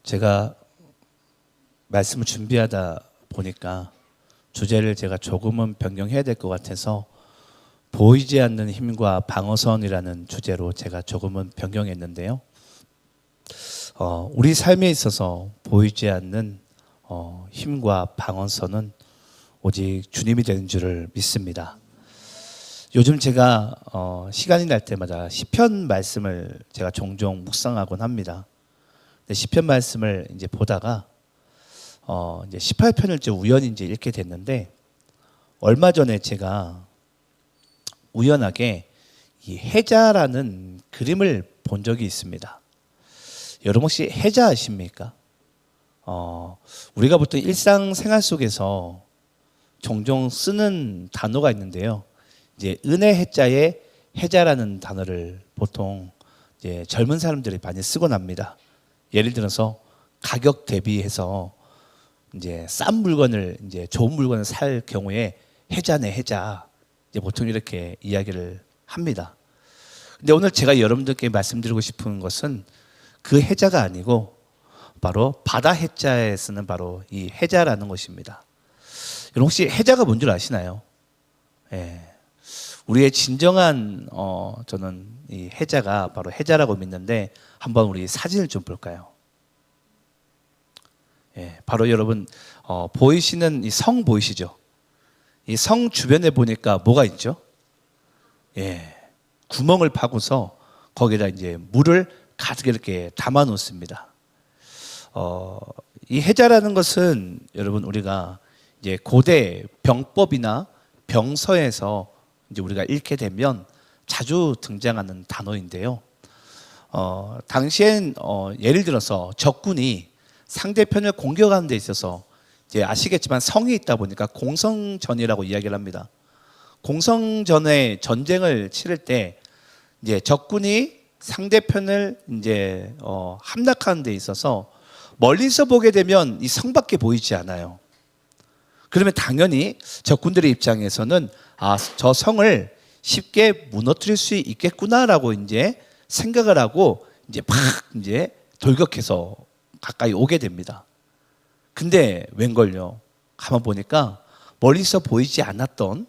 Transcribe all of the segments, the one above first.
제가 말씀을 준비하다 보니까 주제를 제가 조금은 변경해야 될 것 같아서 보이지 않는 힘과 방어선이라는 주제로 제가 조금은 변경했는데요. 우리 삶에 있어서 보이지 않는 힘과 방어선은 오직 주님이 되는 줄을 믿습니다. 요즘 제가 시간이 날 때마다 시편 말씀을 제가 종종 묵상하곤 합니다. 근데 시편 말씀을 이제 보다가 이제 18편을 이제 우연히 이제 읽게 됐는데, 얼마 전에 제가 우연하게 이 해자라는 그림을 본 적이 있습니다. 여러분 혹시 해자 아십니까? 우리가 보통 일상생활 속에서 종종 쓰는 단어가 있는데요. 이제 은혜 해자에 해자라는 단어를 보통 이제 젊은 사람들이 많이 쓰곤 합니다. 예를 들어서 가격 대비해서 이제 싼 물건을 이제 좋은 물건을 살 경우에 해자네 해자, 이제 보통 이렇게 이야기를 합니다. 근데 오늘 제가 여러분들께 말씀드리고 싶은 것은 그 해자가 아니고 바로 바다 해자에 쓰는 바로 이 해자라는 것입니다. 여러분 혹시 해자가 뭔 줄 아시나요? 예. 우리의 진정한 저는 이 해자가 바로 해자라고 믿는데, 한번 우리 사진을 좀 볼까요? 예, 바로 여러분 보이시는 이 성 보이시죠? 이 성 주변에 보니까 뭐가 있죠? 예, 구멍을 파고서 거기다 이제 물을 가득 이렇게 담아 놓습니다. 이 해자라는 것은 여러분 우리가 이제 고대 병법이나 병서에서 이제 우리가 읽게 되면 자주 등장하는 단어인데요. 당시엔 예를 들어서 적군이 상대편을 공격하는 데 있어서 이제 아시겠지만 성이 있다 보니까 공성전이라고 이야기를 합니다. 공성전에 전쟁을 치를 때 이제 적군이 상대편을 이제 함락하는 데 있어서 멀리서 보게 되면 이 성밖에 보이지 않아요. 그러면 당연히 적군들의 입장에서는 저 성을 쉽게 무너뜨릴 수 있겠구나라고 이제 생각을 하고 이제 막 이제 돌격해서 가까이 오게 됩니다. 근데 웬걸요? 가만 보니까 멀리서 보이지 않았던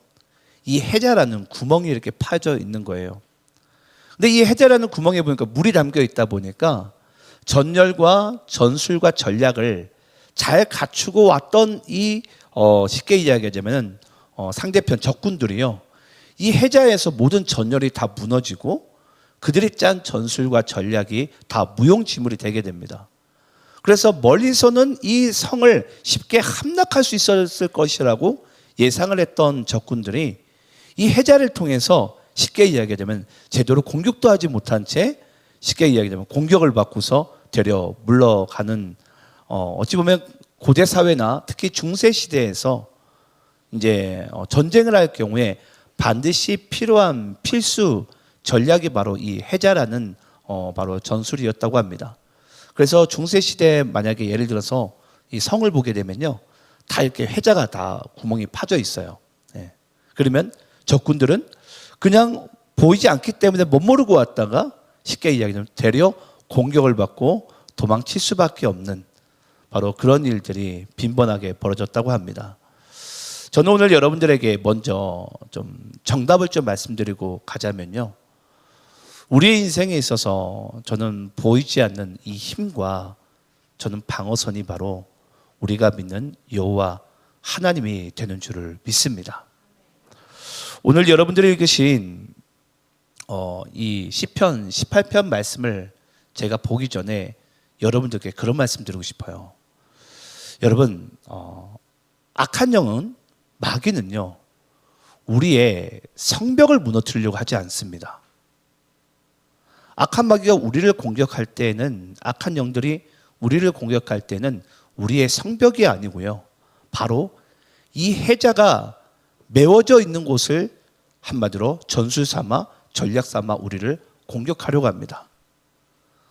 이 해자라는 구멍이 이렇게 파져 있는 거예요. 근데 이 해자라는 구멍에 보니까 물이 담겨 있다 보니까 전열과 전술과 전략을 잘 갖추고 왔던 이 쉽게 이야기하자면 상대편 적군들이요, 이 해자에서 모든 전열이 다 무너지고 그들이 짠 전술과 전략이 다 무용지물이 되게 됩니다. 그래서 멀리서는 이 성을 쉽게 함락할 수 있었을 것이라고 예상을 했던 적군들이 이 해자를 통해서 쉽게 이야기하자면 제대로 공격도 하지 못한 채 쉽게 이야기하자면 공격을 받고서 되려 물러가는, 어찌 보면 고대 사회나 특히 중세 시대에서 이제 전쟁을 할 경우에 반드시 필요한 필수 전략이 바로 이 해자라는 바로 전술이었다고 합니다. 그래서 중세 시대에 만약에 예를 들어서 이 성을 보게 되면요, 다 이렇게 해자가 다 구멍이 파져 있어요. 네. 그러면 적군들은 그냥 보이지 않기 때문에 못 모르고 왔다가 쉽게 이야기하면 되려 공격을 받고 도망칠 수밖에 없는 바로 그런 일들이 빈번하게 벌어졌다고 합니다. 저는 오늘 여러분들에게 먼저 좀 정답을 좀 말씀드리고 가자면요, 우리의 인생에 있어서 저는 보이지 않는 이 힘과 저는 방어선이 바로 우리가 믿는 여호와 하나님이 되는 줄을 믿습니다. 오늘 여러분들이 읽으신 이 시편 18편 말씀을 제가 보기 전에 여러분들께 그런 말씀 드리고 싶어요. 여러분, 악한 영은, 마귀는요, 우리의 성벽을 무너뜨리려고 하지 않습니다. 악한 마귀가 우리를 공격할 때는, 악한 영들이 우리를 공격할 때는 우리의 성벽이 아니고요, 바로 이 해자가 메워져 있는 곳을 한마디로 전술 삼아 전략 삼아 우리를 공격하려고 합니다.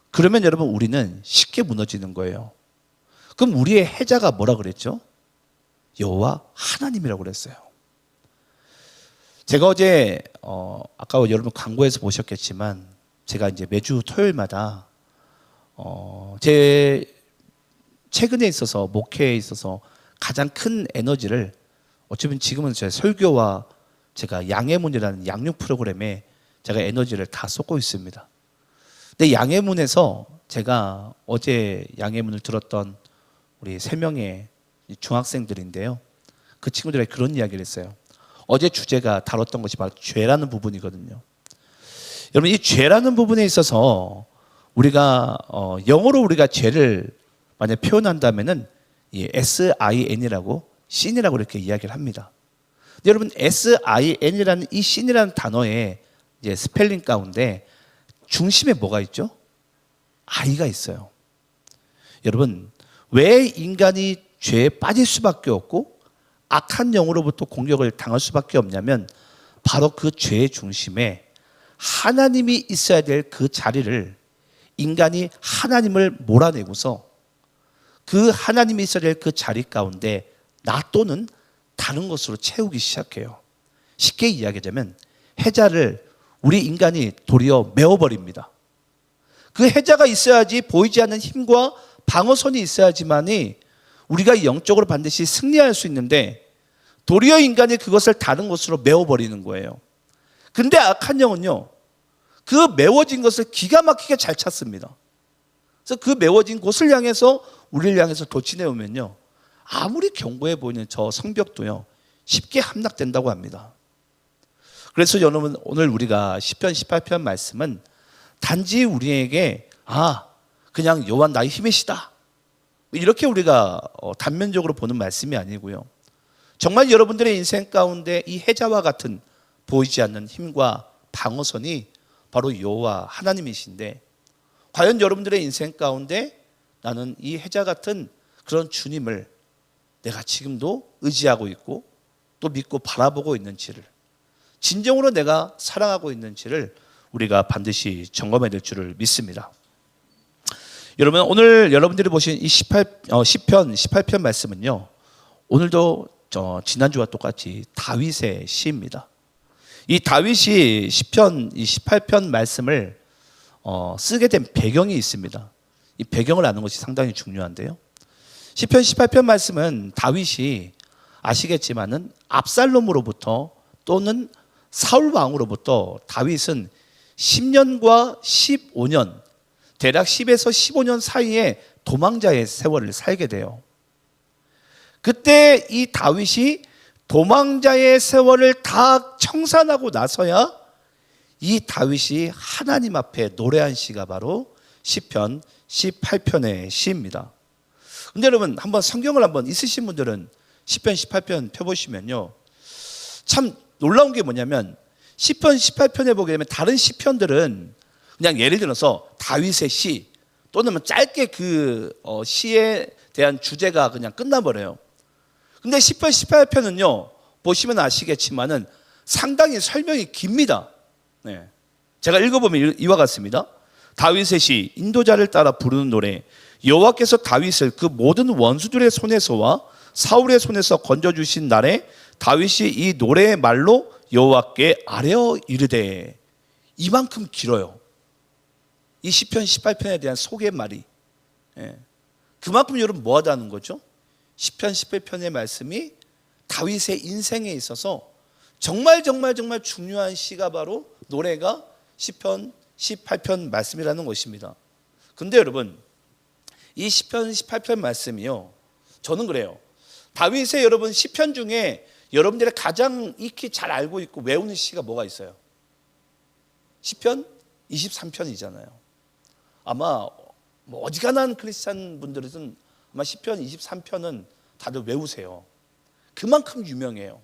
그러면 여러분 우리는 쉽게 무너지는 거예요. 그럼 우리의 해자가 뭐라 그랬죠? 여호와 하나님이라고 그랬어요. 제가 어제 아까 여러분 광고에서 보셨겠지만 제가 이제 매주 토요일마다 제 최근에 있어서 목회에 있어서 가장 큰 에너지를 어쩌면 지금은 제 설교와 제가 양해문이라는 양육 프로그램에 제가 에너지를 다 쏟고 있습니다. 근데 양해문에서 제가 어제 양해문을 들었던 우리 3명의 중학생들인데요. 그 친구들이 그런 이야기를 했어요. 어제 주제가 다뤘던 것이 바로 죄라는 부분이거든요. 여러분, 이 죄라는 부분에 있어서 우리가 영어로 우리가 죄를 만약 표현한다면은 이 SIN이라고 sin이라고 이렇게 이야기를 합니다. 근데 여러분, SIN이라는 이 sin이라는 단어의 이제 스펠링 가운데 중심에 뭐가 있죠? I가 있어요. 여러분, 왜 인간이 죄에 빠질 수밖에 없고 악한 영으로부터 공격을 당할 수밖에 없냐면 바로 그 죄의 중심에 하나님이 있어야 될 그 자리를 인간이 하나님을 몰아내고서 그 하나님이 있어야 될 그 자리 가운데 나 또는 다른 것으로 채우기 시작해요. 쉽게 이야기하자면 해자를 우리 인간이 도리어 메워버립니다. 그 해자가 있어야지 보이지 않는 힘과 방어선이 있어야지만이 우리가 영적으로 반드시 승리할 수 있는데 도리어 인간이 그것을 다른 것으로 메워버리는 거예요. 근데 악한 영은요, 그 메워진 것을 기가 막히게 잘 찾습니다. 그래서 그 메워진 곳을 향해서 우리를 향해서 도친해 오면요, 아무리 견고해 보이는 저 성벽도요 쉽게 함락된다고 합니다. 그래서 여러분, 오늘 우리가 시편 18편 말씀은 단지 우리에게 그냥 여호와 나의 힘이시다 이렇게 우리가 단면적으로 보는 말씀이 아니고요, 정말 여러분들의 인생 가운데 이 해자와 같은 보이지 않는 힘과 방어선이 바로 여호와 하나님이신데, 과연 여러분들의 인생 가운데 나는 이 해자 같은 그런 주님을 내가 지금도 의지하고 있고 또 믿고 바라보고 있는지를, 진정으로 내가 사랑하고 있는지를 우리가 반드시 점검해야 될 줄을 믿습니다. 여러분, 오늘 여러분들이 보신 이 시편 18편 말씀은요, 오늘도 지난주와 똑같이 다윗의 시입니다. 이 다윗이 시편 18편 말씀을 쓰게 된 배경이 있습니다. 이 배경을 아는 것이 상당히 중요한데요, 시편 18편 말씀은 다윗이 아시겠지만은 압살롬으로부터 또는 사울 왕으로부터 다윗은 10년과 15년, 대략 10에서 15년 사이에 도망자의 세월을 살게 돼요. 그때 이 다윗이 도망자의 세월을 다 청산하고 나서야 이 다윗이 하나님 앞에 노래한 시가 바로 시편 18편의 시입니다. 근데 여러분, 한번 성경을 한번 있으신 분들은 시편 18편 펴보시면요, 참 놀라운 게 뭐냐면 시편 18편에 보게 되면 다른 시편들은 그냥 예를 들어서 다윗의 시 또는 짧게 그 시에 대한 주제가 그냥 끝나버려요. 근데 시편 18편은요 보시면 아시겠지만은 상당히 설명이 깁니다. 네. 제가 읽어보면 이와 같습니다. 다윗의 시, 인도자를 따라 부르는 노래. 여호와께서 다윗을 그 모든 원수들의 손에서와 사울의 손에서 건져주신 날에 다윗이 이 노래의 말로 여호와께 아뢰어 이르되. 이만큼 길어요. 이 시편 18편에 대한 소개말이. 그만큼 여러분 뭐하다는 거죠? 시편 18편의 말씀이 다윗의 인생에 있어서 정말 중요한 시가 바로 노래가 시편 18편 말씀이라는 것입니다. 근데 여러분, 이 시편 18편 말씀이요, 저는 그래요. 다윗의 여러분 시편 중에 여러분들이 가장 익히 잘 알고 있고 외우는 시가 뭐가 있어요? 시편 23편이잖아요. 아마 뭐 어지간한 크리스찬 분들은 아마 시편 23편은 다들 외우세요. 그만큼 유명해요.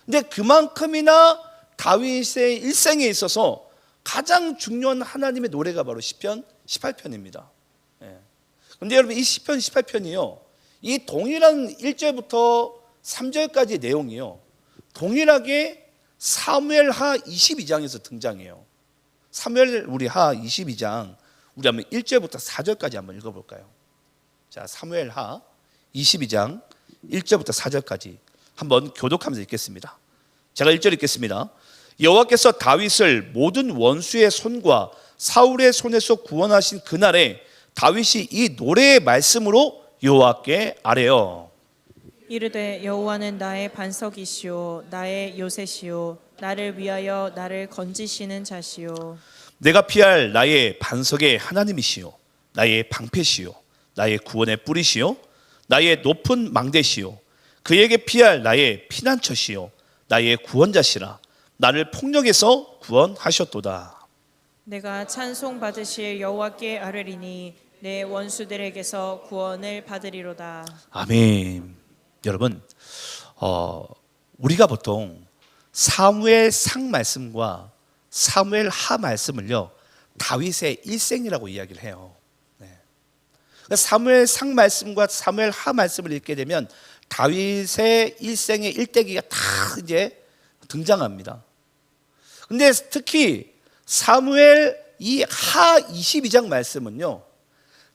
근데 그만큼이나 다윗의 일생에 있어서 가장 중요한 하나님의 노래가 바로 시편 18편입니다. 근데 여러분, 이 시편 18편이요, 이 동일한 1절부터 3절까지의 내용이요, 동일하게 사무엘하 22장에서 등장해요. 사무엘 우리 하 22장, 우리 한번 1절부터 4절까지 한번 읽어볼까요? 자, 사무엘하 22장 1절부터 4절까지 한번 교독하면서 읽겠습니다. 제가 1절 읽겠습니다. 여호와께서 다윗을 모든 원수의 손과 사울의 손에서 구원하신 그날에 다윗이 이 노래의 말씀으로 여호와께 아뢰어. 이르되 여호와는 나의 반석이시오 나의 요새시오 나를 위하여 나를 건지시는 자시오. 내가 피할 나의 반석의 하나님이시오 나의 방패시오 나의 구원의 뿌리시오 나의 높은 망대시오 그에게 피할 나의 피난처시오 나의 구원자시라 나를 폭력에서 구원하셨도다. 내가 찬송 받으실 여호와께 아뢰리니 내 원수들에게서 구원을 받으리로다. 아멘. 여러분, 우리가 보통 사무엘 상 말씀과 사무엘 하 말씀을요 다윗의 일생이라고 이야기를 해요. 네. 그러니까 사무엘 상 말씀과 사무엘 하 말씀을 읽게 되면 다윗의 일생의 일대기가 다 이제 등장합니다. 근데 특히 사무엘 이 하 22장 말씀은요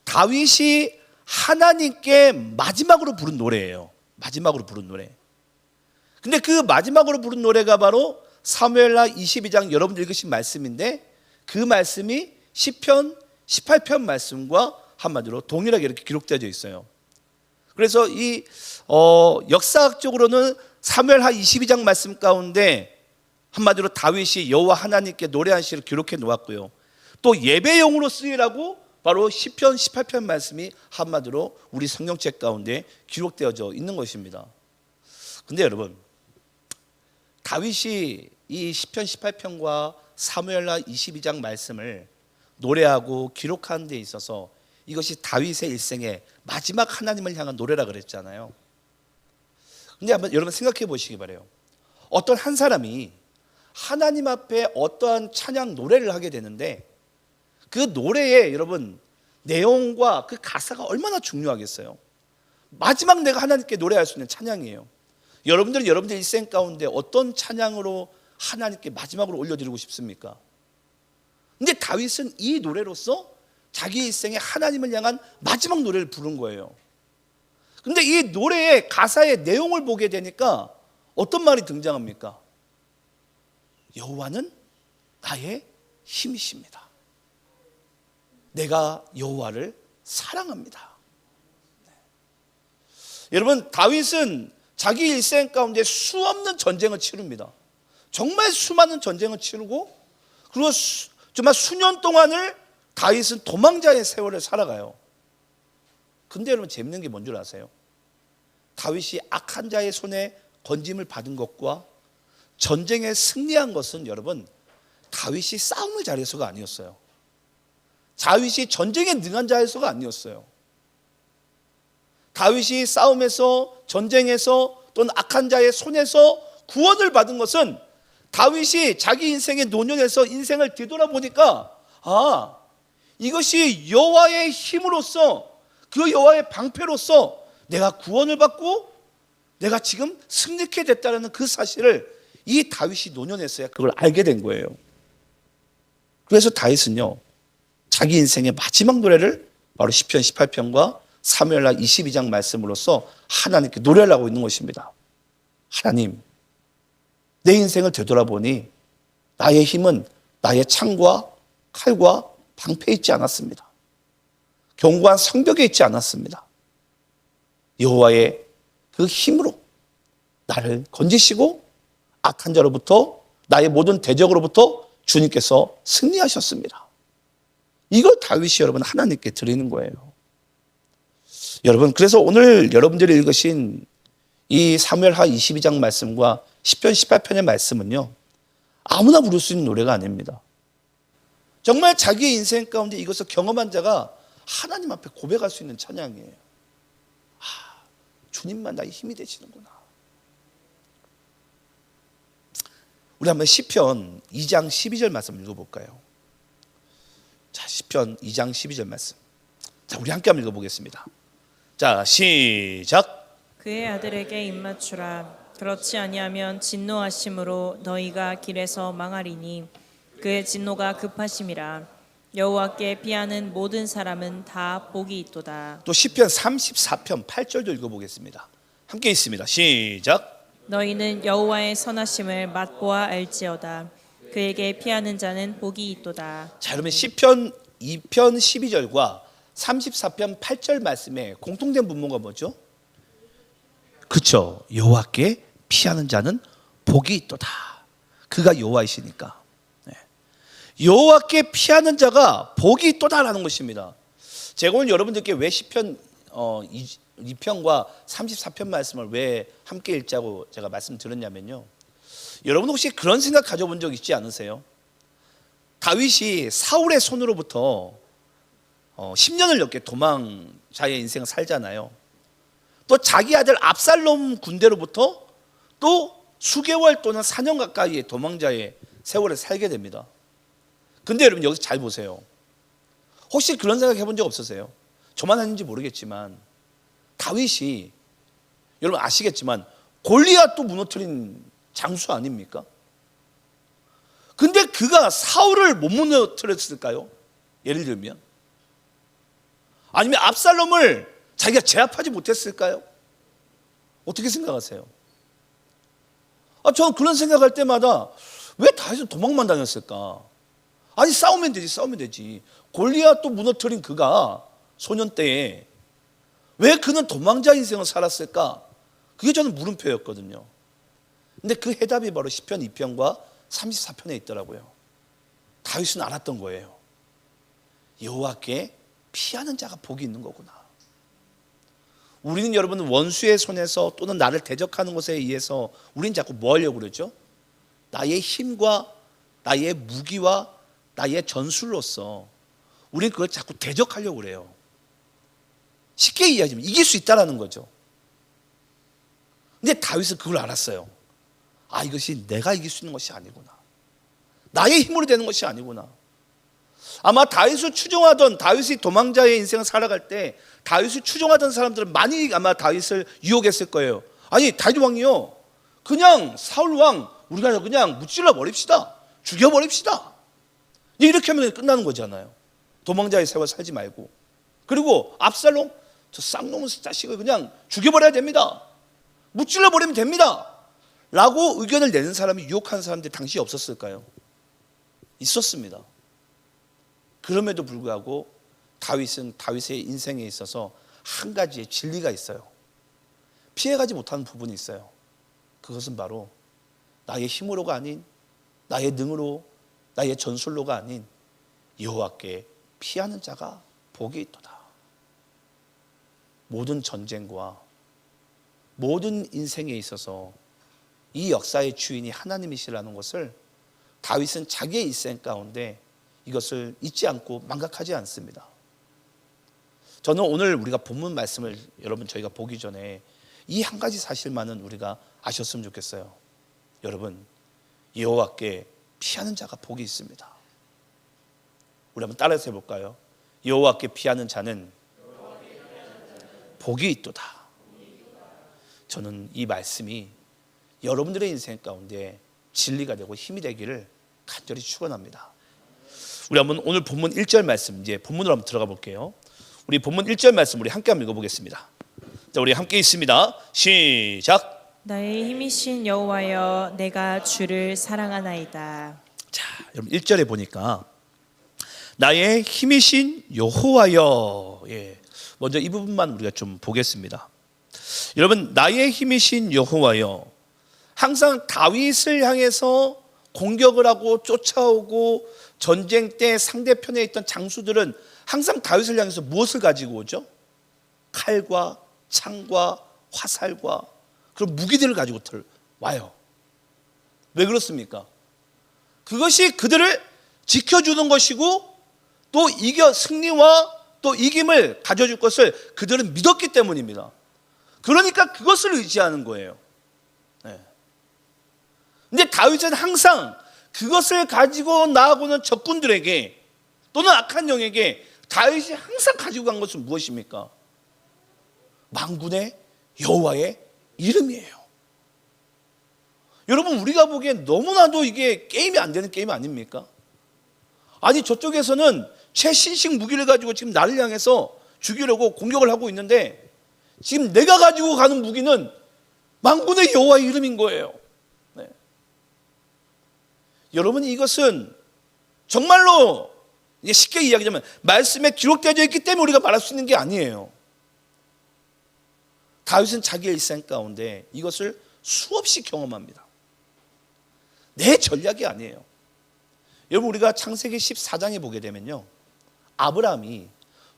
다윗이 하나님께 마지막으로 부른 노래예요. 마지막으로 부른 노래. 근데 그 마지막으로 부른 노래가 바로 사무엘하 22장 여러분들 읽으신 말씀인데 그 말씀이 시편 18편 말씀과 한마디로 동일하게 이렇게 기록되어 있어요. 그래서 이 역사학적으로는 사무엘하 22장 말씀 가운데 한마디로 다윗이 여호와 하나님께 노래한 시를 기록해 놓았고요. 또 예배용으로 쓰이라고 바로 시편 18편 말씀이 한마디로 우리 성경책 가운데 기록되어져 있는 것입니다. 근데 여러분 다윗이 이 시편 18편과 사무엘하 22장 말씀을 노래하고 기록하는 데 있어서 이것이 다윗의 일생의 마지막 하나님을 향한 노래라 그랬잖아요. 근데 한번 여러분 생각해 보시기 바라요. 어떤 한 사람이 하나님 앞에 어떠한 찬양 노래를 하게 되는데 그 노래의 여러분 내용과 그 가사가 얼마나 중요하겠어요. 마지막 내가 하나님께 노래할 수 있는 찬양이에요. 여러분들은 여러분들 일생 가운데 어떤 찬양으로 하나님께 마지막으로 올려드리고 싶습니까? 근데 다윗은 이 노래로서 자기 일생에 하나님을 향한 마지막 노래를 부른 거예요. 근데 이 노래의 가사의 내용을 보게 되니까 어떤 말이 등장합니까? 여호와는 나의 힘이십니다. 내가 여호와를 사랑합니다. 네. 여러분 다윗은 자기 일생 가운데 수없는 전쟁을 치릅니다. 정말 수많은 전쟁을 치르고 그리고 정말 수년 동안을 다윗은 도망자의 세월을 살아가요. 근데 여러분 재밌는 게 뭔 줄 아세요? 다윗이 악한 자의 손에 건짐을 받은 것과 전쟁에 승리한 것은 여러분 다윗이 싸움을 잘해서가 아니었어요. 다윗이 전쟁에 능한 자에서가 아니었어요. 다윗이 싸움에서 전쟁에서 또는 악한 자의 손에서 구원을 받은 것은 다윗이 자기 인생의 노년에서 인생을 뒤돌아보니까 이것이 여호와의 힘으로써 그 여호와의 방패로서 내가 구원을 받고 내가 지금 승리케 됐다는 그 사실을 이 다윗이 노년에서야 그걸 알게 된 거예요. 그래서 다윗은요 자기 인생의 마지막 노래를 바로 시편 18편과 사무엘하 22장 말씀으로써 하나님께 노래를 하고 있는 것입니다. 하나님, 내 인생을 되돌아보니 나의 힘은 나의 창과 칼과 방패에 있지 않았습니다. 견고한 성벽에 있지 않았습니다. 여호와의 그 힘으로 나를 건지시고 악한 자로부터 나의 모든 대적으로부터 주님께서 승리하셨습니다. 이걸 다윗이 여러분 하나님께 드리는 거예요. 여러분 그래서 오늘 여러분들이 읽으신 이 사무엘하 22장 말씀과 시편 18편의 말씀은요 아무나 부를 수 있는 노래가 아닙니다. 정말 자기의 인생 가운데 이것을 경험한 자가 하나님 앞에 고백할 수 있는 찬양이에요. 주님만 나의 힘이 되시는구나. 우리 한번 시편 2장 12절 말씀 읽어볼까요? 자, 시편 2장 12절 말씀. 자, 우리 함께 한번 읽어보겠습니다. 자, 시작. 그의 아들에게 입맞추라. 그렇지 아니하면 진노하심으로 너희가 길에서 망하리니 그의 진노가 급하심이라. 여호와께 피하는 모든 사람은 다 복이 있도다. 또 시편 34편 8절도 읽어보겠습니다. 함께 있습니다. 시작. 너희는 여호와의 선하심을 맛보아 알지어다. 그에게 피하는 자는 복이 있도다. 자, 그러면 시편 2편 12절과 34편 8절 말씀에 공통된 문구가 뭐죠? 그렇죠. 여호와께 피하는 자는 복이 있도다. 그가 여호와이시니까. 네. 여호와께 피하는 자가 복이 있도다라는 것입니다. 제가 오늘 여러분들께 왜 시편 2편과 34편 말씀을 왜 함께 읽자고 제가 말씀드렸냐면요, 여러분 혹시 그런 생각 가져본 적 있지 않으세요? 다윗이 사울의 손으로부터 10년을 넘게 도망자의 인생을 살잖아요. 또 자기 아들 압살롬 군대로부터 또 수개월 또는 4년 가까이의 도망자의 세월을 살게 됩니다. 근데 여러분 여기서 잘 보세요. 혹시 그런 생각 해본 적 없으세요? 저만 하는지 모르겠지만 다윗이 여러분 아시겠지만 골리앗도 무너뜨린 장수 아닙니까? 근데 그가 사울을 못 무너뜨렸을까요? 예를 들면 아니면 압살롬을 자기가 제압하지 못했을까요? 어떻게 생각하세요? 저는 그런 생각할 때마다 왜 다윗은 도망만 다녔을까? 아니 싸우면 되지. 골리앗도 무너뜨린 그가 소년 때에 왜 그는 도망자 인생을 살았을까? 그게 저는 물음표였거든요. 근데 그 해답이 바로 시편 2편과 34편에 있더라고요. 다윗은 알았던 거예요. 여호와께 피하는 자가 복이 있는 거구나. 우리는 여러분 원수의 손에서 또는 나를 대적하는 것에 의해서 우리는 자꾸 뭐 하려고 그러죠? 나의 힘과 나의 무기와 나의 전술로서 우리는 그걸 자꾸 대적하려고 그래요. 쉽게 이해하자면 이길 수 있다는 거죠. 근데 다윗은 그걸 알았어요. 이것이 내가 이길 수 있는 것이 아니구나. 나의 힘으로 되는 것이 아니구나. 아마 다윗이 도망자의 인생을 살아갈 때 다윗을 추종하던 사람들은 많이 아마 다윗을 유혹했을 거예요. 아니 다윗 왕이요, 그냥 사울 왕 우리가 그냥 무찔러 버립시다. 죽여버립시다. 이렇게 하면 끝나는 거잖아요. 도망자의 세월 살지 말고. 그리고 압살롬, 저 쌍놈의 자식을 그냥 죽여버려야 됩니다. 무찔러 버리면 됩니다. 라고 의견을 내는 사람이, 유혹하는 사람들이 당시에 없었을까요? 있었습니다. 그럼에도 불구하고 다윗은 다윗의 인생에 있어서 한 가지의 진리가 있어요. 피해가지 못하는 부분이 있어요. 그것은 바로 나의 힘으로가 아닌, 나의 능으로, 나의 전술로가 아닌 여호와께 피하는 자가 복이 있도다. 모든 전쟁과 모든 인생에 있어서 이 역사의 주인이 하나님이시라는 것을 다윗은 자기의 인생 가운데 이것을 잊지 않고 망각하지 않습니다. 저는 오늘 우리가 본문 말씀을 여러분 저희가 보기 전에 이 한 가지 사실만은 우리가 아셨으면 좋겠어요. 여러분, 여호와께 피하는 자가 복이 있습니다. 우리 한번 따라서 해볼까요? 여호와께 피하는 자는 복이 있도다. 저는 이 말씀이 여러분들의 인생 가운데 진리가 되고 힘이 되기를 간절히 축원합니다. 우리 한번 오늘 본문 1절 말씀, 이제 본문으로 한번 들어가 볼게요. 우리 본문 1절 말씀 우리 함께 한번 읽어보겠습니다. 자, 우리 함께 있습니다. 시작. 나의 힘이신 여호와여, 내가 주를 사랑하나이다. 자, 여러분 1절에 보니까 나의 힘이신 여호와여. 먼저 이 부분만 우리가 좀 보겠습니다. 여러분, 나의 힘이신 여호와여. 항상 다윗을 향해서 공격을 하고 쫓아오고 전쟁 때 상대편에 있던 장수들은 항상 다윗을 향해서 무엇을 가지고 오죠? 칼과 창과 화살과 그런 무기들을 가지고 와요. 왜 그렇습니까? 그것이 그들을 지켜주는 것이고 또 승리와 또 이김을 가져줄 것을 그들은 믿었기 때문입니다. 그러니까 그것을 의지하는 거예요. 근데 다윗은 항상 그것을 가지고 나아오는 적군들에게 또는 악한 영에게 다윗이 항상 가지고 간 것은 무엇입니까? 만군의 여호와의 이름이에요. 여러분, 우리가 보기엔 너무나도 이게 게임이 안 되는 게임 아닙니까? 아니, 저쪽에서는 최신식 무기를 가지고 지금 나를 향해서 죽이려고 공격을 하고 있는데 지금 내가 가지고 가는 무기는 만군의 여호와의 이름인 거예요. 여러분, 이것은 정말로 이게 쉽게 이야기하면 말씀에 기록되어 있기 때문에 우리가 말할 수 있는 게 아니에요. 다윗은 자기의 일생 가운데 이것을 수없이 경험합니다. 내 전략이 아니에요. 여러분, 우리가 창세기 14장에 보게 되면요, 아브라함이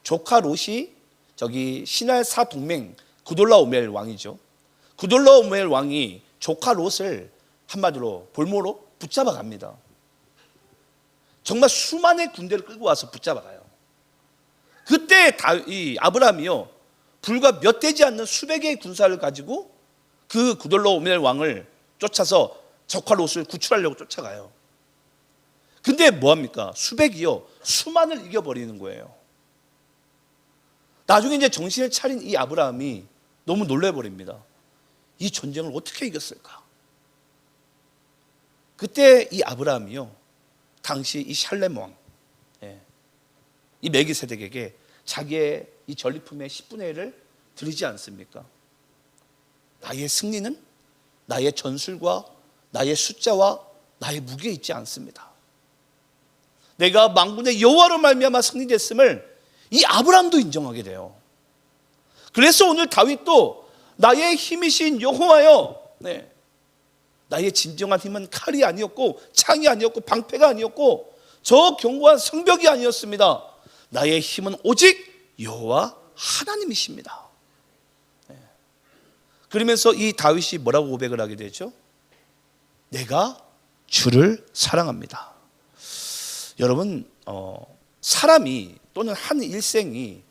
조카 롯이 저기 시날 사 동맹 구돌라오멜 왕이죠. 구돌라오멜 왕이 조카 롯을 한마디로 볼모로 붙잡아 갑니다. 정말 수만의 군대를 끌고 와서 붙잡아 가요. 그때 이 아브라함이요, 불과 몇 되지 않는 수백의 군사를 가지고 그 구돌라오멜 왕을 쫓아서 조카 롯을 구출하려고 쫓아가요. 근데 뭐합니까? 수백이요, 수만을 이겨버리는 거예요. 나중에 이제 정신을 차린 이 아브라함이 너무 놀래버립니다. 이 전쟁을 어떻게 이겼을까? 그때 이 아브라함이요, 당시 이 샬렘 왕, 이 멜기세덱에게 자기의 이 전리품의 10분의 1을 드리지 않습니까? 나의 승리는 나의 전술과 나의 숫자와 나의 무게에 있지 않습니다. 내가 만군의 여호와로 말미암아 승리됐음을 이 아브라함도 인정하게 돼요. 그래서 오늘 다윗도 나의 힘이신 여호와여, 나의 진정한 힘은 칼이 아니었고 창이 아니었고 방패가 아니었고 저 견고한 성벽이 아니었습니다. 나의 힘은 오직 여호와 하나님이십니다. 그러면서 이 다윗이 뭐라고 고백을 하게 되죠? 내가 주를 사랑합니다. 여러분, 사람이 또는 한 일생이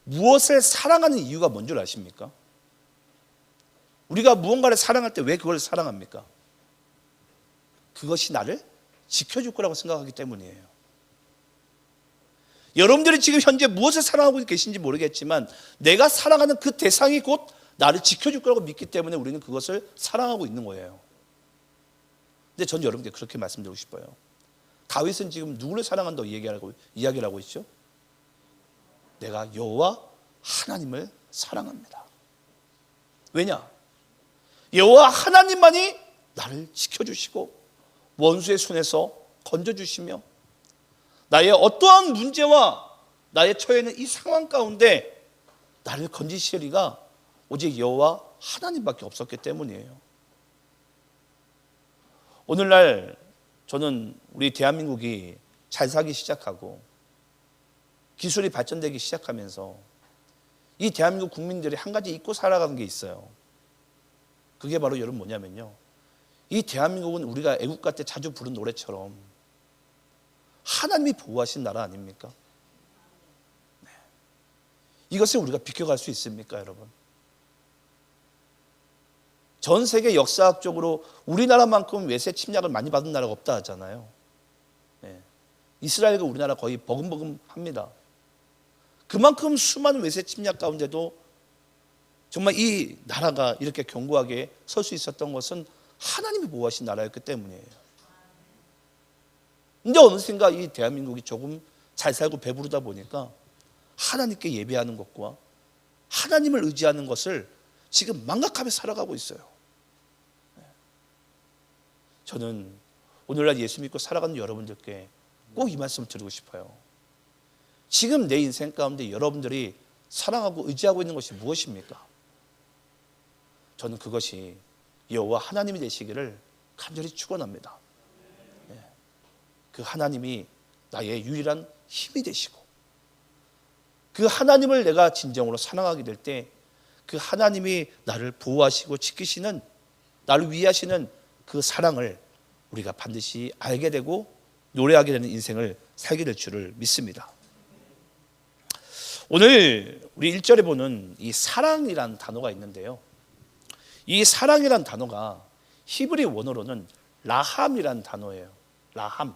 무엇을 사랑하는 이유가 뭔 줄 아십니까? 우리가 무언가를 사랑할 때 왜 그걸 사랑합니까? 그것이 나를 지켜줄 거라고 생각하기 때문이에요. 여러분들이 지금 현재 무엇을 사랑하고 계신지 모르겠지만 내가 사랑하는 그 대상이 곧 나를 지켜줄 거라고 믿기 때문에 우리는 그것을 사랑하고 있는 거예요. 근데 전 여러분께 그렇게 말씀드리고 싶어요. 다윗은 지금 누구를 사랑한다고 이야기를 하고 있죠? 내가 여호와 하나님을 사랑합니다. 왜냐? 여호와 하나님만이 나를 지켜주시고 원수의 손에서 건져주시며 나의 어떠한 문제와 나의 처해있는 이 상황 가운데 나를 건지실 리가 오직 여호와 하나님밖에 없었기 때문이에요. 오늘날 저는 우리 대한민국이 잘 살기 시작하고 기술이 발전되기 시작하면서 이 대한민국 국민들이 한 가지 잊고 살아가는 게 있어요. 그게 바로 여러분 뭐냐면요, 이 대한민국은 우리가 애국가 때 자주 부른 노래처럼 하나님이 보호하신 나라 아닙니까? 이것을 우리가 비켜갈 수 있습니까, 여러분? 전 세계 역사학적으로 우리나라만큼 외세 침략을 많이 받은 나라가 없다 하잖아요. 이스라엘과 우리나라 거의 버금버금합니다. 그만큼 수많은 외세 침략 가운데도 정말 이 나라가 이렇게 견고하게 설 수 있었던 것은 하나님이 보호하신 나라였기 때문이에요. 근데 어느샌가 이 대한민국이 조금 잘 살고 배부르다 보니까 하나님께 예배하는 것과 하나님을 의지하는 것을 지금 망각하며 살아가고 있어요. 저는 오늘날 예수 믿고 살아가는 여러분들께 꼭 이 말씀을 드리고 싶어요. 지금 내 인생 가운데 여러분들이 사랑하고 의지하고 있는 것이 무엇입니까? 저는 그것이 여호와 하나님이 되시기를 간절히 축원합니다. 그 하나님이 나의 유일한 힘이 되시고 그 하나님을 내가 진정으로 사랑하게 될 때 그 하나님이 나를 보호하시고 지키시는, 나를 위하시는 그 사랑을 우리가 반드시 알게 되고 노래하게 되는 인생을 살게 될 줄을 믿습니다. 오늘 우리 1절에 보는 이 사랑이란 단어가 있는데요, 이 사랑이란 단어가 히브리 원어로는 라함이란 단어예요. 라함.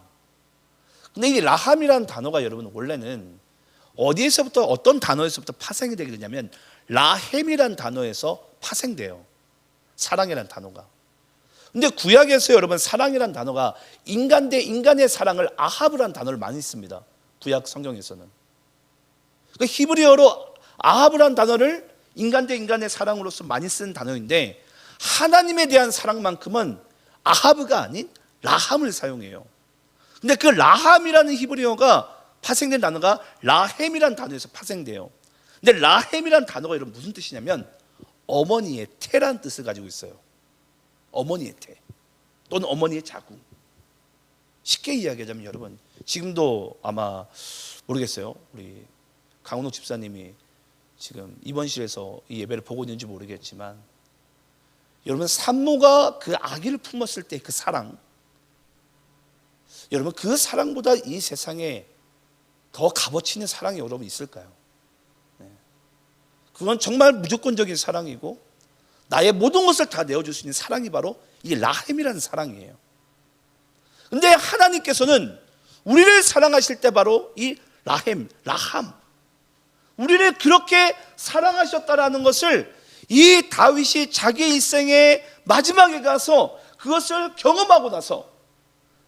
근데 이 라함이란 단어가 여러분 원래는 어디에서부터, 어떤 단어에서부터 파생이 되게 되냐면 라햄이란 단어에서 파생돼요. 사랑이란 단어가. 근데 구약에서 여러분 사랑이란 단어가 인간 대 인간의 사랑을 아합이란 단어를 많이 씁니다. 구약 성경에서는. 그 히브리어로 아합이란 단어를 인간 대 인간의 사랑으로서 많이 쓴 단어인데 하나님에 대한 사랑만큼은 아합가 아닌 라함을 사용해요. 근데 그 라함이라는 히브리어가 파생된 단어가 라햄이라는 단어에서 파생돼요. 근데 라햄이라는 단어가 여러분 무슨 뜻이냐면 어머니의 태라는 뜻을 가지고 있어요. 어머니의 태 또는 어머니의 자궁. 쉽게 이야기하자면 여러분 지금도 아마 모르겠어요. 우리 강은옥 집사님이 지금 입원실에서 이 예배를 보고 있는지 모르겠지만 여러분 산모가 그 아기를 품었을 때 그 사랑, 여러분 그 사랑보다 이 세상에 더 값어치 있는 사랑이 여러분 있을까요? 그건 정말 무조건적인 사랑이고 나의 모든 것을 다 내어줄 수 있는 사랑이 바로 이 라햄이라는 사랑이에요. 근데 하나님께서는 우리를 사랑하실 때 바로 이 라햄, 라함, 우리를 그렇게 사랑하셨다라는 것을 이 다윗이 자기 일생의 마지막에 가서 그것을 경험하고 나서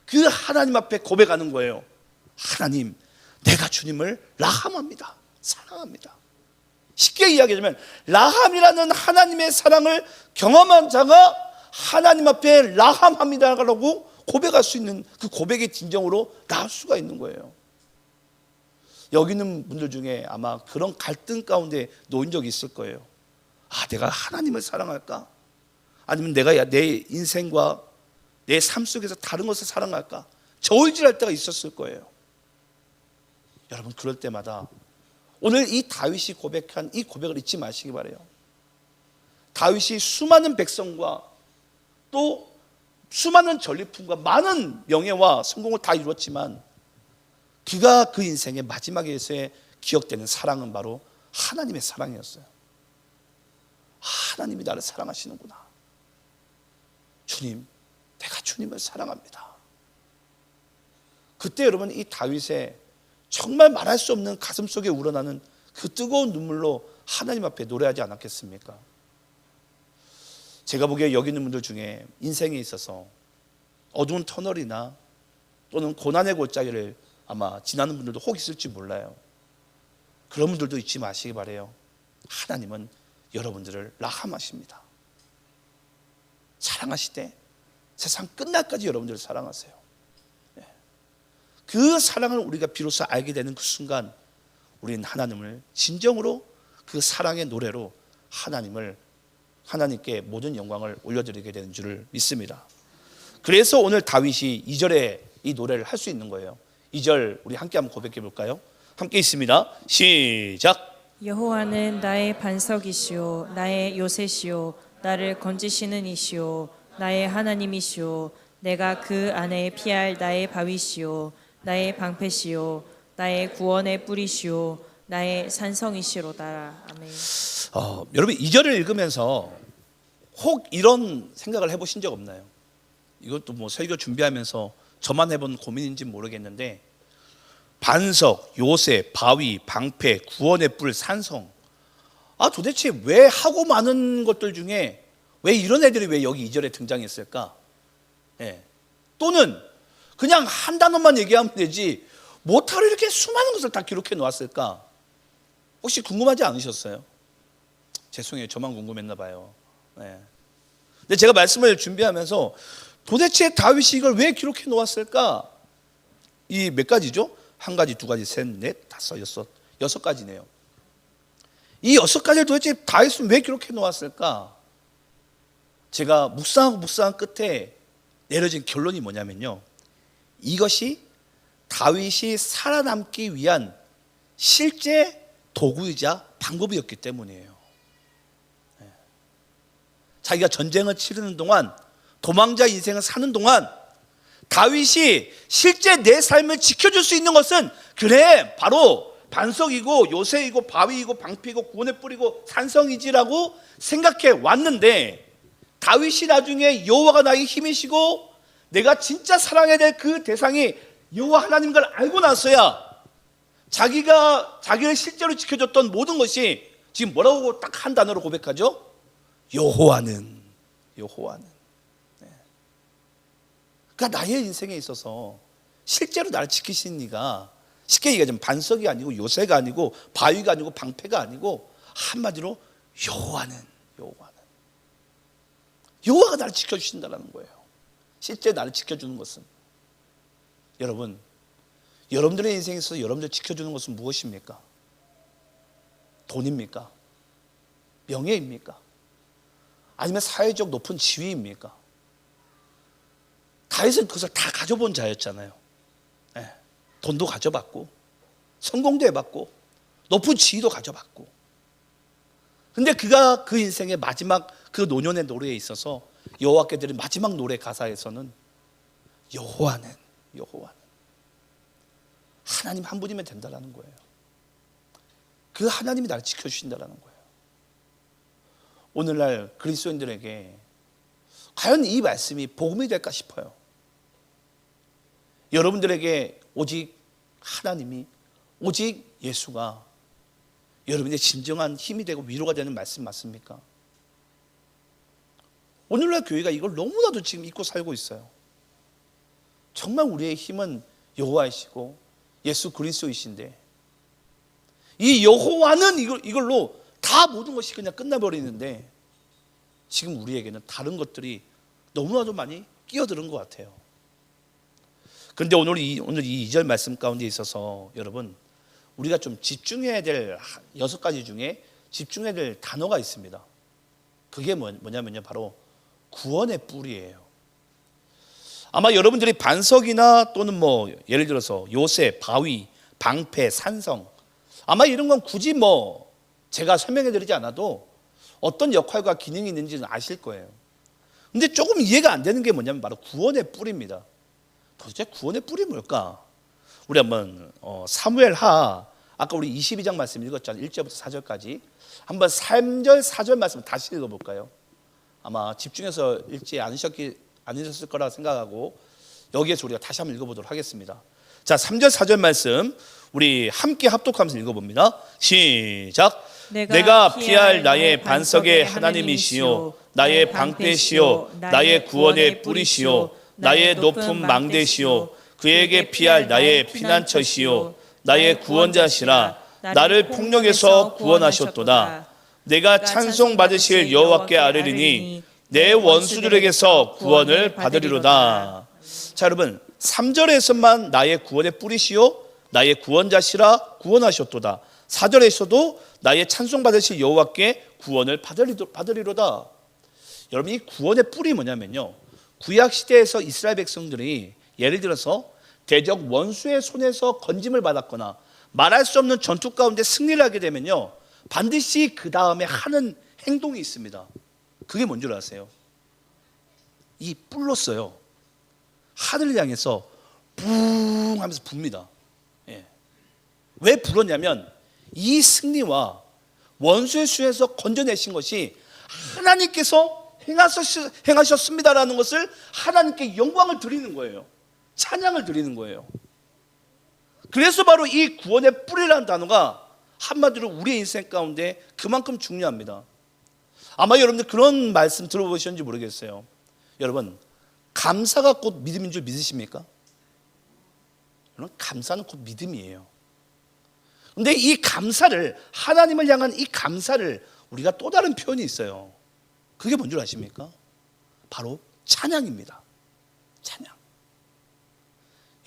그 하나님 앞에 고백하는 거예요. 하나님, 내가 주님을 라함합니다. 사랑합니다. 쉽게 이야기하자면 라함이라는 하나님의 사랑을 경험한 자가 하나님 앞에 라함합니다라고 고백할 수 있는 그 고백의 진정으로 나올 수가 있는 거예요. 여기 있는 분들 중에 아마 그런 갈등 가운데 놓인 적이 있을 거예요. 아, 내가 하나님을 사랑할까? 아니면 내가 내 인생과 내 삶 속에서 다른 것을 사랑할까? 저울질할 때가 있었을 거예요. 여러분 그럴 때마다 오늘 이 다윗이 고백한 이 고백을 잊지 마시기 바라요. 다윗이 수많은 백성과 또 수많은 전리품과 많은 명예와 성공을 다 이루었지만 그가 그 인생의 마지막에서의 기억되는 사랑은 바로 하나님의 사랑이었어요. 하나님이 나를 사랑하시는구나. 주님, 내가 주님을 사랑합니다. 그때 여러분 이 다윗의 정말 말할 수 없는 가슴 속에 우러나는 그 뜨거운 눈물로 하나님 앞에 노래하지 않았겠습니까? 제가 보기에 여기 있는 분들 중에 인생에 있어서 어두운 터널이나 또는 고난의 골짜기를 아마 지나는 분들도 혹 있을지 몰라요. 그런 분들도 잊지 마시기 바라요. 하나님은 여러분들을 라함하십니다. 사랑하시되 세상 끝날까지 여러분들을 사랑하세요. 그 사랑을 우리가 비로소 알게 되는 그 순간 우리는 하나님을 진정으로 그 사랑의 노래로 하나님께 모든 영광을 올려드리게 되는 줄을 믿습니다. 그래서 오늘 다윗이 2절에 이 노래를 할 수 있는 거예요. 2절 우리 함께 한번 고백해 볼까요? 함께 있습니다. 시작. 여호와는 나의 반석이시오 나의 요새시오 나를 건지시는 이시오 나의 하나님이시오 내가 그 안에 피할 나의 바위시오 나의 방패시오 나의 구원의 뿌리시오 나의 산성이시로다. 아멘. 여러분 2절을 읽으면서 혹 이런 생각을 해보신 적 없나요? 이것도 뭐 설교 준비하면서 저만 해본 고민인지 모르겠는데 반석, 요새, 바위, 방패, 구원의 뿔, 산성. 도대체 왜 하고 많은 것들 중에 왜 이런 애들이 왜 여기 2절에 등장했을까? 또는 그냥 한 단어만 얘기하면 되지 뭐하러 이렇게 수많은 것을 다 기록해 놓았을까? 혹시 궁금하지 않으셨어요? 죄송해요, 저만 궁금했나 봐요. 근데 제가 말씀을 준비하면서 도대체 다윗이 이걸 왜 기록해 놓았을까? 이 몇 가지죠? 한 가지, 두 가지, 셋, 넷, 다섯, 여섯 가지네요. 이 6가지를 도대체 다윗은 왜 기록해 놓았을까? 제가 묵상한 끝에 내려진 결론이 뭐냐면요, 이것이 다윗이 살아남기 위한 실제 도구이자 방법이었기 때문이에요. 자기가 전쟁을 치르는 동안, 도망자 인생을 사는 동안 다윗이 실제 내 삶을 지켜줄 수 있는 것은 그래 바로 반석이고 요새이고 바위이고 방패이고 구원의 뿔이고 산성이지라고 생각해 왔는데, 다윗이 나중에 여호와가 나의 힘이시고 내가 진짜 사랑해야 될 그 대상이 여호와 하나님인 걸 알고 나서야 자기를 실제로 지켜줬던 모든 것이 지금 뭐라고 딱 한 단어로 고백하죠? 여호와는. 그러니까 나의 인생에 있어서 실제로 나를 지키신 이가 쉽게 얘기하자면 반석이 아니고 요새가 아니고 바위가 아니고 방패가 아니고 한마디로 여호와가 나를 지켜주신다는 거예요. 실제 나를 지켜주는 것은 여러분 여러분들의 인생에서 여러분들 지켜주는 것은 무엇입니까? 돈입니까? 명예입니까? 아니면 사회적 높은 지위입니까? 다윗은 그것을 다 가져본 자였잖아요. 네. 돈도 가져봤고 성공도 해봤고 높은 지위도 가져봤고, 근데 그가 그 인생의 마지막 그 노년의 노래에 있어서 여호와께 드린 마지막 노래 가사에서는 여호와는 하나님 한 분이면 된다라는 거예요. 그 하나님이 나를 지켜주신다라는 거예요. 오늘날 그리스도인들에게 과연 이 말씀이 복음이 될까 싶어요. 여러분들에게 오직 하나님이, 오직 예수가 여러분의 진정한 힘이 되고 위로가 되는 말씀 맞습니까? 오늘날 교회가 이걸 너무나도 지금 잊고 살고 있어요. 정말 우리의 힘은 여호와이시고 예수 그리스도이신데, 이 여호와는 이걸로 다 모든 것이 그냥 끝나버리는데, 지금 우리에게는 다른 것들이 너무나도 많이 끼어드는 것 같아요. 그런데 오늘 이 2절 말씀 가운데 있어서 여러분, 우리가 좀 집중해야 될 6가지 중에 집중해야 될 단어가 있습니다. 그게 뭐냐면요, 바로 구원의 뿌리예요. 아마 여러분들이 반석이나 또는 예를 들어서 요새, 바위, 방패, 산성, 아마 이런 건 굳이 제가 설명해 드리지 않아도 어떤 역할과 기능이 있는지는 아실 거예요. 근데 조금 이해가 안 되는 게 뭐냐면 바로 구원의 뿌리입니다. 도대체 구원의 뿌리 뭘까? 우리 한번 사무엘하, 아까 우리 22장 말씀 읽었잖아요. 1절부터 4절까지 한번 3절 4절 말씀 다시 읽어볼까요? 아마 집중해서 읽지 않으셨을 거라 생각하고 여기에서 우리가 다시 한번 읽어보도록 하겠습니다. 자, 3절 4절 말씀 우리 함께 합독하면서 읽어봅니다. 시작. 내가 피할 나의 반석의 하나님이시요 나의 방패시요 나의 구원의 뿌리시요 나의 높은 망대시요 그에게 피할 나의 피난처시요 나의 구원자시라. 나를 폭력에서 구원하셨도다. 내가 찬송 받으실 여호와께 아뢰리니 내 원수들에게서 구원을 받으리로다. 자, 여러분 3절에서만 나의 구원의 뿌리시요 나의 구원자시라 구원하셨도다. 4절에서도 나의 찬송 받으실 여호와께 구원을 받으리로다. 여러분, 이 구원의 뿌리 뭐냐면요, 구약 시대에서 이스라엘 백성들이 예를 들어서 대적 원수의 손에서 건짐을 받았거나 말할 수 없는 전투 가운데 승리를 하게 되면요, 반드시 그 다음에 하는 행동이 있습니다. 그게 뭔 줄 아세요? 이 뿔로써요, 하늘을 향해서 붕 하면서 붑니다. 예. 왜 불었냐면 이 승리와 원수의 수에서 건져내신 것이 하나님께서 행하셨습니다라는 것을 하나님께 영광을 드리는 거예요. 찬양을 드리는 거예요. 그래서 바로 이 구원의 뿌리라는 단어가 한마디로 우리의 인생 가운데 그만큼 중요합니다. 아마 여러분들 그런 말씀 들어보셨는지 모르겠어요. 여러분, 감사가 곧 믿음인 줄 믿으십니까? 여러분, 감사는 곧 믿음이에요. 근데 이 감사를, 하나님을 향한 이 감사를 우리가 또 다른 표현이 있어요. 그게 뭔 줄 아십니까? 바로 찬양입니다. 찬양.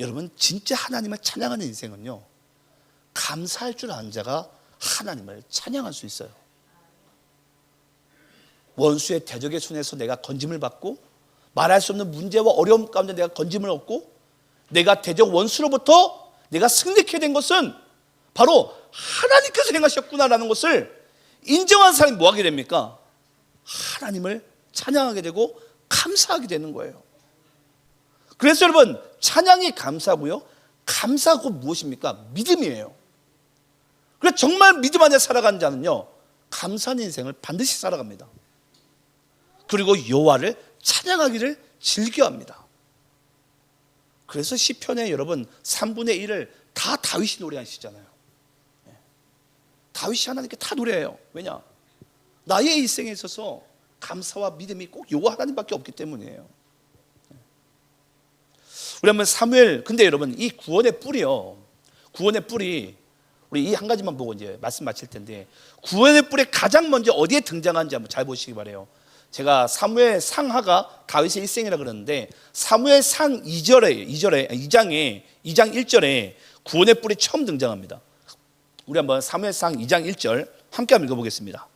여러분, 진짜 하나님을 찬양하는 인생은요, 감사할 줄 아는 자가 하나님을 찬양할 수 있어요. 원수의 대적의 손에서 내가 건짐을 받고 말할 수 없는 문제와 어려움 가운데 내가 건짐을 얻고 내가 대적 원수로부터 내가 승리케 된 것은 바로 하나님께서 행하셨구나라는 것을 인정한 사람이 뭐 하게 됩니까? 하나님을 찬양하게 되고 감사하게 되는 거예요. 그래서 여러분, 찬양이 감사고요, 감사가 곧 무엇입니까? 믿음이에요. 그래서 정말 믿음 안에 살아가는 자는요, 감사한 인생을 반드시 살아갑니다. 그리고 여호와를 찬양하기를 즐겨합니다. 그래서 시편에 여러분 3분의 1을 다 다윗이 노래하시잖아요. 다윗이 하나님께 다 노래해요. 왜냐? 나의 일생에 있어서 감사와 믿음이 꼭 여호와 하나님밖에 없기 때문이에요. 우리 한번 사무엘, 근데 여러분 이 구원의 뿌리요, 구원의 뿌리, 우리 이 한 가지만 보고 이제 말씀 마칠 텐데, 구원의 뿌리 가장 먼저 어디에 등장하는지 한번 잘 보시기 바라요. 제가 사무엘 상하가 다윗의 일생이라 그러는데 사무엘 상 2장 1절에 구원의 뿔이 처음 등장합니다. 우리 한번 사무엘상 2장 1절 함께 한번 읽어보겠습니다.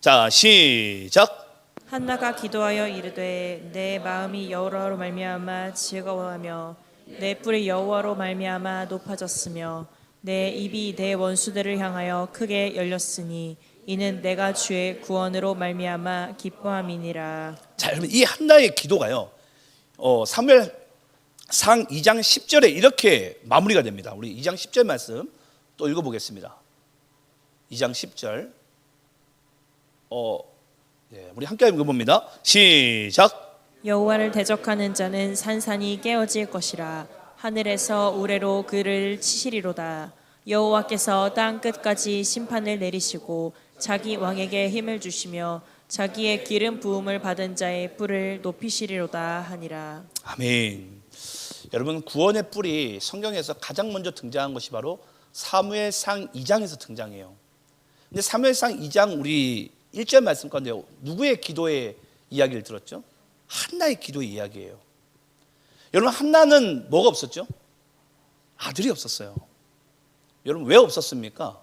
자, 시작. 한나가 기도하여 이르되 내 마음이 여호와로 말미암아 즐거워하며 내 뿔이 여호와로 말미암아 높아졌으며 내 입이 내 원수들을 향하여 크게 열렸으니 이는 내가 주의 구원으로 말미암아 기뻐함이니라. 자, 여러분 이 한나의 기도가요. 사무엘상 2장 10절에 이렇게 마무리가 됩니다. 우리 2장 10절 말씀 또 읽어보겠습니다. 2장 10절. 우리 함께 읽어봅니다. 시작. 여호와를 대적하는 자는 산산이 깨어질 것이라. 하늘에서 우레로 그를 치시리로다. 여호와께서 땅 끝까지 심판을 내리시고 자기 왕에게 힘을 주시며 자기의 기름 부음을 받은 자의 뿔을 높이시리로다 하니라. 아멘. 여러분 구원의 뿔이 성경에서 가장 먼저 등장한 것이 바로 사무엘상 2장에서 등장해요. 근데 사무엘상 2장 우리 1절 말씀 가운데 누구의 기도의 이야기를 들었죠? 한나의 기도의 이야기예요. 여러분 한나는 뭐가 없었죠? 아들이 없었어요. 여러분 왜 없었습니까?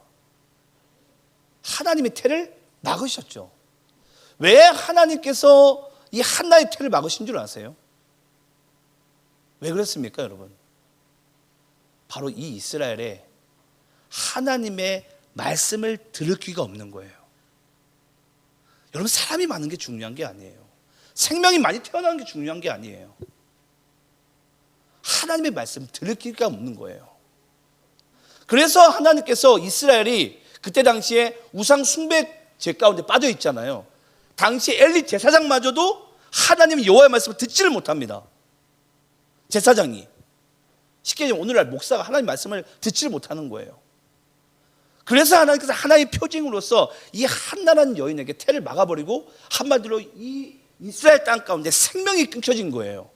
하나님의 태를 막으셨죠. 왜 하나님께서 이 한나의 태를 막으신 줄 아세요? 왜 그렇습니까, 여러분? 바로 이 이스라엘에 하나님의 말씀을 들을 귀가 없는 거예요. 여러분 사람이 많은 게 중요한 게 아니에요. 생명이 많이 태어나는 게 중요한 게 아니에요. 하나님의 말씀 들을 귀가 없는 거예요. 그래서 하나님께서 이스라엘이 그때 당시에 우상 숭배죄 가운데 빠져 있잖아요. 당시 엘리 제사장마저도 하나님 여호와의 말씀을 듣지를 못합니다. 제사장이 쉽게 얘기하면 오늘날 목사가 하나님 말씀을 듣지를 못하는 거예요. 그래서 하나님께서 하나의 표징으로서 이 한나라는 여인에게 태를 막아버리고 한마디로 이 이스라엘 땅 가운데 생명이 끊겨진 거예요.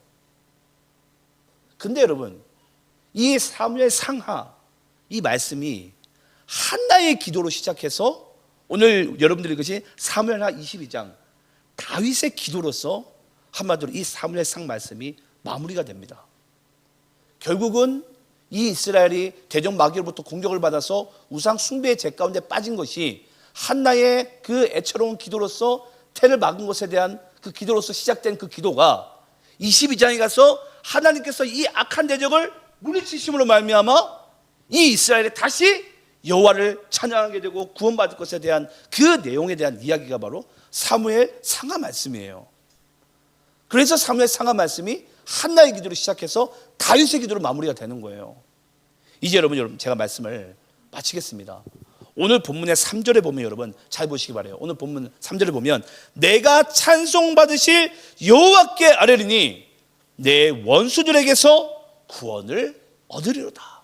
근데 여러분 이 사무엘 상하 이 말씀이 한나의 기도로 시작해서 오늘 여러분들이 읽으신 사무엘하 22장 다윗의 기도로서 한마디로 이 사무엘 상 말씀이 마무리가 됩니다. 결국은 이 이스라엘이 대적 마귀로부터 공격을 받아서 우상 숭배의 죄 가운데 빠진 것이 한나의 그 애처로운 기도로서 태를 막은 것에 대한 그 기도로서 시작된 그 기도가 22장에 가서 하나님께서 이 악한 대적을 물리치심으로 말미암아 이 이스라엘이 다시 여호와를 찬양하게 되고 구원받을 것에 대한 그 내용에 대한 이야기가 바로 사무엘 상하 말씀이에요. 그래서 사무엘 상하 말씀이 한나의 기도로 시작해서 다윗의 기도로 마무리가 되는 거예요. 이제 여러분 제가 말씀을 마치겠습니다. 오늘 본문의 3절에 보면 여러분 잘 보시기 바라요. 오늘 본문 3절에 보면 내가 찬송받으실 여호와께 아뢰리니 내 원수들에게서 구원을 얻으리로다.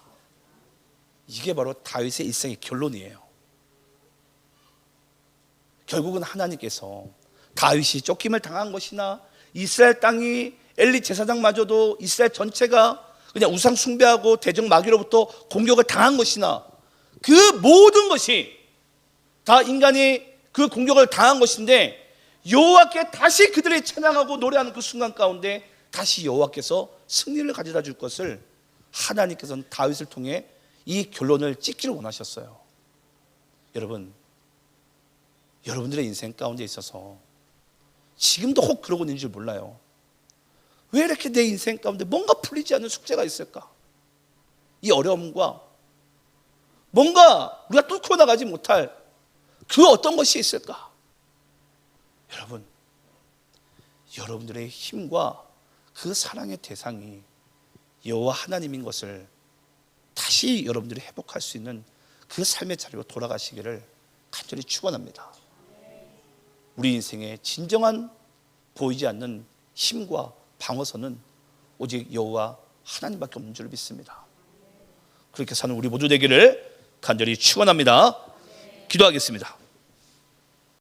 이게 바로 다윗의 일생의 결론이에요. 결국은 하나님께서 다윗이 쫓김을 당한 것이나 이스라엘 땅이 엘리 제사장마저도 이스라엘 전체가 그냥 우상 숭배하고 대적 마귀로부터 공격을 당한 것이나 그 모든 것이 다 인간이 그 공격을 당한 것인데 여호와께 다시 그들이 찬양하고 노래하는 그 순간 가운데 다시 여호와께서 승리를 가져다 줄 것을 하나님께서는 다윗을 통해 이 결론을 찍기를 원하셨어요. 여러분, 여러분들의 인생 가운데 있어서 지금도 혹 그러고 있는 줄 몰라요. 왜 이렇게 내 인생 가운데 뭔가 풀리지 않는 숙제가 있을까? 이 어려움과 뭔가 우리가 뚫고 나가지 못할 그 어떤 것이 있을까? 여러분, 여러분들의 힘과 그 사랑의 대상이 여호와 하나님인 것을 다시 여러분들이 회복할 수 있는 그 삶의 자리로 돌아가시기를 간절히 축원합니다. 우리 인생의 진정한 보이지 않는 힘과 방어선은 오직 여호와 하나님밖에 없는 줄 믿습니다. 그렇게 사는 우리 모두 되기를 간절히 축원합니다. 기도하겠습니다.